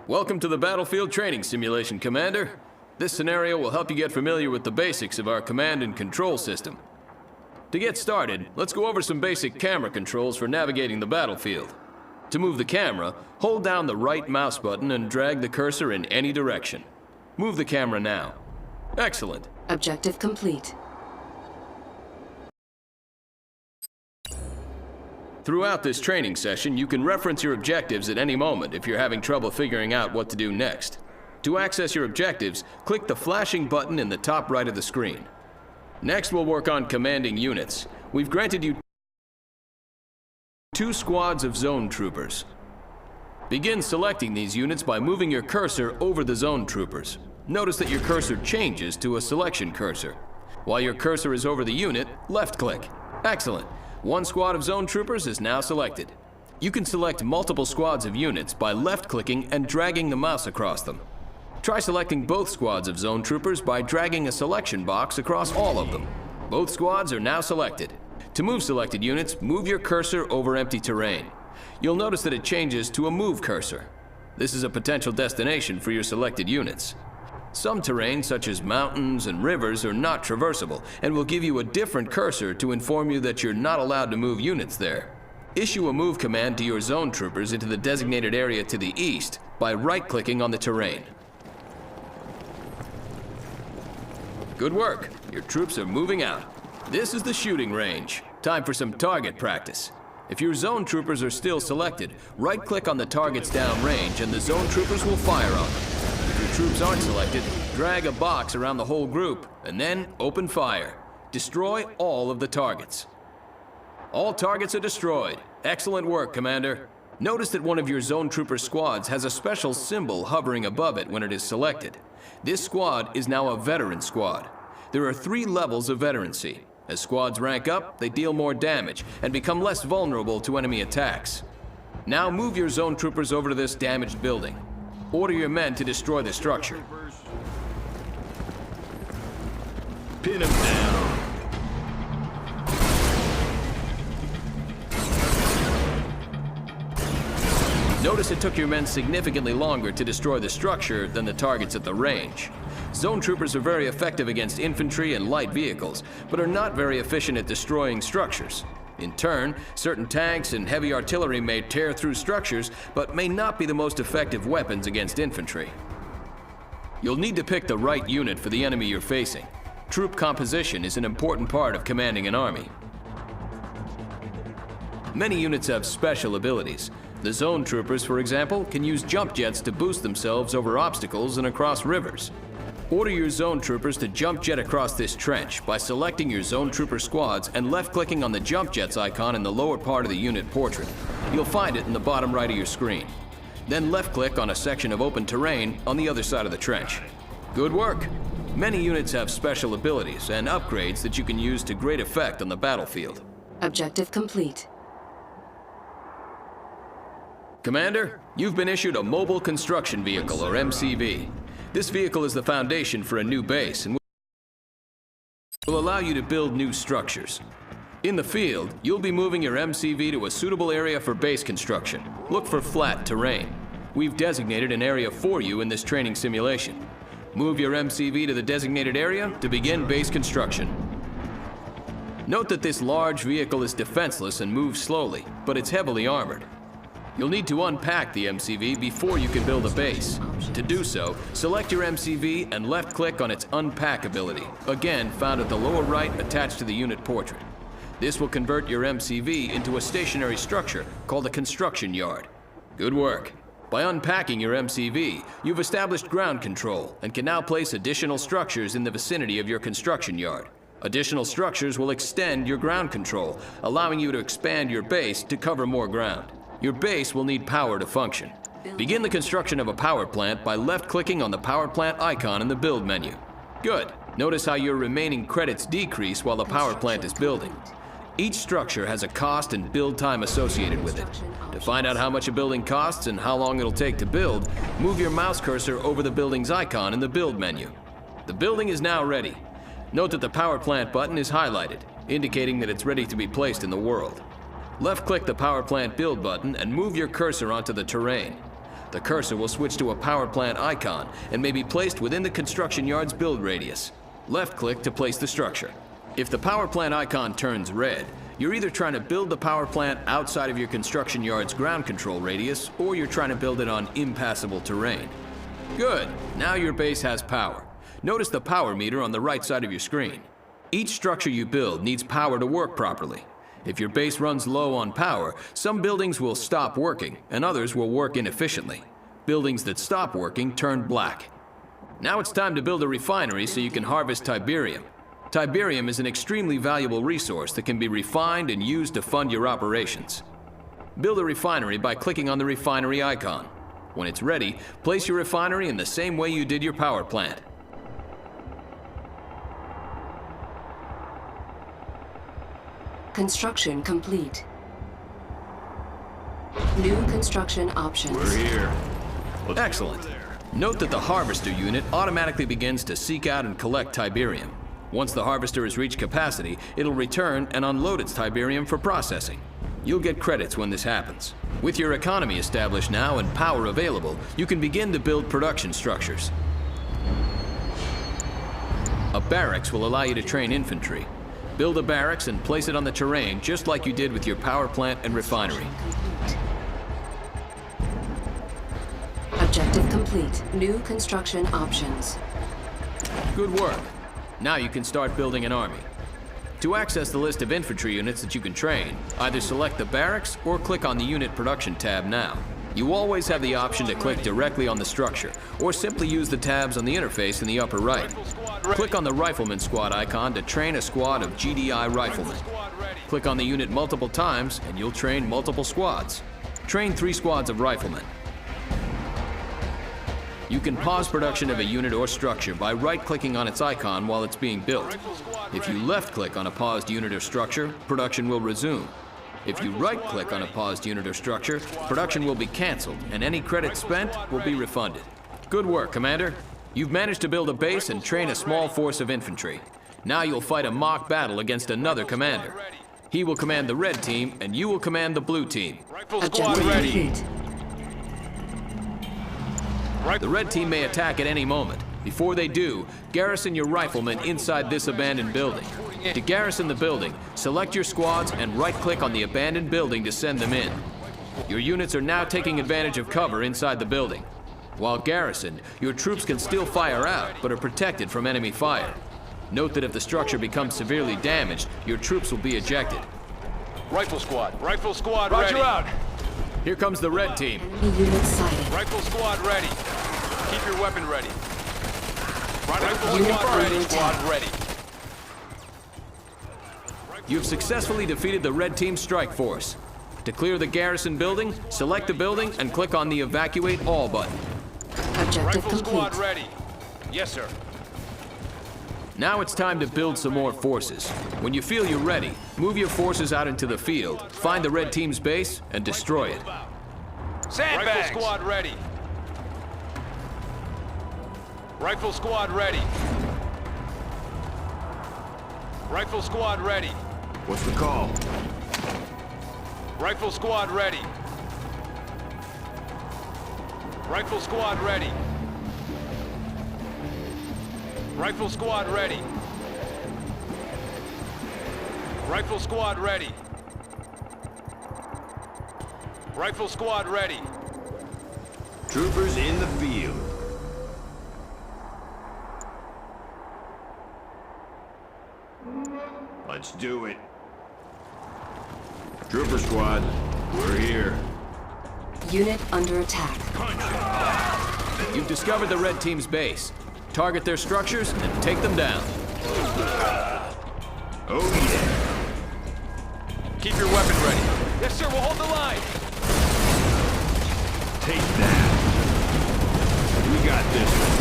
Welcome to the Battlefield Training Simulation, Commander. This scenario will help you get familiar with the basics of our command and control system. To get started, let's go over some basic camera controls for navigating the battlefield. To move the camera, hold down the right mouse button and drag the cursor in any direction. Move the camera now. Excellent. Objective complete. Throughout this training session, you can reference your objectives at any moment if you're having trouble figuring out what to do next. To access your objectives, click the flashing button in the top right of the screen. Next, we'll work on commanding units. We've granted you 2 squads of zone troopers. Begin selecting these units by moving your cursor over the zone troopers. Notice that your cursor changes to a selection cursor. While your cursor is over the unit, left-click. Excellent. 1 squad of zone troopers is now selected. You can select multiple squads of units by left-clicking and dragging the mouse across them. Try selecting both squads of zone troopers by dragging a selection box across all of them. Both squads are now selected. To move selected units, move your cursor over empty terrain. You'll notice that it changes to a move cursor. This is a potential destination for your selected units. Some terrain, such as mountains and rivers, are not traversable and will give you a different cursor to inform you that you're not allowed to move units there. Issue a move command to your zone troopers into the designated area to the east by right-clicking on the terrain. Good work. Your troops are moving out. This is the shooting range. Time for some target practice. If your zone troopers are still selected, right-click on the targets downrange and the zone troopers will fire on them. If your troops aren't selected, drag a box around the whole group and then open fire. Destroy all of the targets. All targets are destroyed. Excellent work, Commander. Notice that one of your zone trooper squads has a special symbol hovering above it when it is selected. This squad is now a veteran squad. There are 3 levels of veterancy. As squads rank up, they deal more damage and become less vulnerable to enemy attacks. Now move your zone troopers over to this damaged building. Order your men to destroy the structure. Pin them down. Notice it took your men significantly longer to destroy the structure than the targets at the range. Zone troopers are very effective against infantry and light vehicles, but are not very efficient at destroying structures. In turn, certain tanks and heavy artillery may tear through structures, but may not be the most effective weapons against infantry. You'll need to pick the right unit for the enemy you're facing. Troop composition is an important part of commanding an army. Many units have special abilities. The zone troopers, for example, can use jump jets to boost themselves over obstacles and across rivers. Order your zone troopers to jump jet across this trench by selecting your zone trooper squads and left-clicking on the jump jets icon in the lower part of the unit portrait. You'll find it in the bottom right of your screen. Then left-click on a section of open terrain on the other side of the trench. Good work! Many units have special abilities and upgrades that you can use to great effect on the battlefield. Objective complete. Commander, you've been issued a Mobile Construction Vehicle, or MCV. This vehicle is the foundation for a new base and will allow you to build new structures. In the field, you'll be moving your MCV to a suitable area for base construction. Look for flat terrain. We've designated an area for you in this training simulation. Move your MCV to the designated area to begin base construction. Note that this large vehicle is defenseless and moves slowly, but it's heavily armored. You'll need to unpack the MCV before you can build a base. To do so, select your MCV and left-click on its Unpack ability, again found at the lower right attached to the unit portrait. This will convert your MCV into a stationary structure called a construction yard. Good work. By unpacking your MCV, you've established ground control and can now place additional structures in the vicinity of your construction yard. Additional structures will extend your ground control, allowing you to expand your base to cover more ground. Your base will need power to function. Begin the construction of a power plant by left-clicking on the power plant icon in the build menu. Good. Notice how your remaining credits decrease while the power plant is building. Each structure has a cost and build time associated with it. To find out how much a building costs and how long it'll take to build, move your mouse cursor over the building's icon in the build menu. The building is now ready. Note that the power plant button is highlighted, indicating that it's ready to be placed in the world. Left-click the power plant build button and move your cursor onto the terrain. The cursor will switch to a power plant icon and may be placed within the construction yard's build radius. Left-click to place the structure. If the power plant icon turns red, you're either trying to build the power plant outside of your construction yard's ground control radius, or you're trying to build it on impassable terrain. Good. Now your base has power. Notice the power meter on the right side of your screen. Each structure you build needs power to work properly. If your base runs low on power, some buildings will stop working and others will work inefficiently. Buildings that stop working turn black. Now it's time to build a refinery so you can harvest Tiberium. Tiberium is an extremely valuable resource that can be refined and used to fund your operations. Build a refinery by clicking on the refinery icon. When it's ready, place your refinery in the same way you did your power plant. Construction complete. New construction options. We're here. Excellent. Note that the harvester unit automatically begins to seek out and collect Tiberium. Once the harvester has reached capacity, it'll return and unload its Tiberium for processing. You'll get credits when this happens. With your economy established now and power available, you can begin to build production structures. A barracks will allow you to train infantry. Build a barracks and place it on the terrain just like you did with your power plant and refinery. Objective complete. New construction options. Good work. Now you can start building an army. To access the list of infantry units that you can train, either select the barracks or click on the Unit Production tab now. You always have the option to click directly on the structure, or simply use the tabs on the interface in the upper right. Click on the Rifleman Squad icon to train a squad of GDI riflemen. Click on the unit multiple times and you'll train multiple squads. Train 3 squads of riflemen. You can pause production of a unit or structure by right-clicking on its icon while it's being built. If you left-click on a paused unit or structure, production will resume. If you right-click on a paused unit or structure, production will be canceled, and any credits spent will be refunded. Good work, Commander. You've managed to build a base and train a small force of infantry. Now you'll fight a mock battle against another commander. He will command the red team, and you will command the blue team. Objective complete. The red team may attack at any moment. Before they do, garrison your riflemen inside this abandoned building. To garrison the building, select your squads and right-click on the abandoned building to send them in. Your units are now taking advantage of cover inside the building. While garrisoned, your troops can still fire out, but are protected from enemy fire. Note that if the structure becomes severely damaged, your troops will be ejected. Rifle squad ready. Roger out. Here comes the red team. Enemy unit sighted. Rifle squad ready. Keep your weapon ready. Rifle Unit squad under ready. attack. Squad ready. You've successfully defeated the red team strike force. To clear the garrison building, select the building and click on the Evacuate All button. Objective Rifle squad complete. ready. Yes, sir. Now it's time to build some more forces. When you feel you're ready, move your forces out into the field, find the red team's base, and destroy it. Rifle squad ready. Rifle squad ready. Rifle squad ready. What's the call? Rifle squad ready. Rifle squad ready. Rifle squad ready. Rifle squad ready. Rifle squad ready. Troopers in the field. Let's do it. Trooper squad, we're here. Unit under attack. You've discovered the red team's base. Target their structures and take them down. Oh yeah. Keep your weapon ready. Yes, sir, we'll hold the line. Take that. We got this one.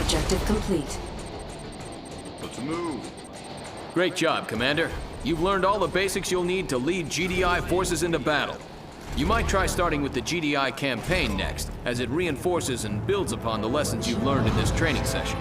Objective complete. Let's move. Great job, Commander. You've learned all the basics you'll need to lead GDI forces into battle. You might try starting with the GDI campaign next, as it reinforces and builds upon the lessons you've learned in this training session.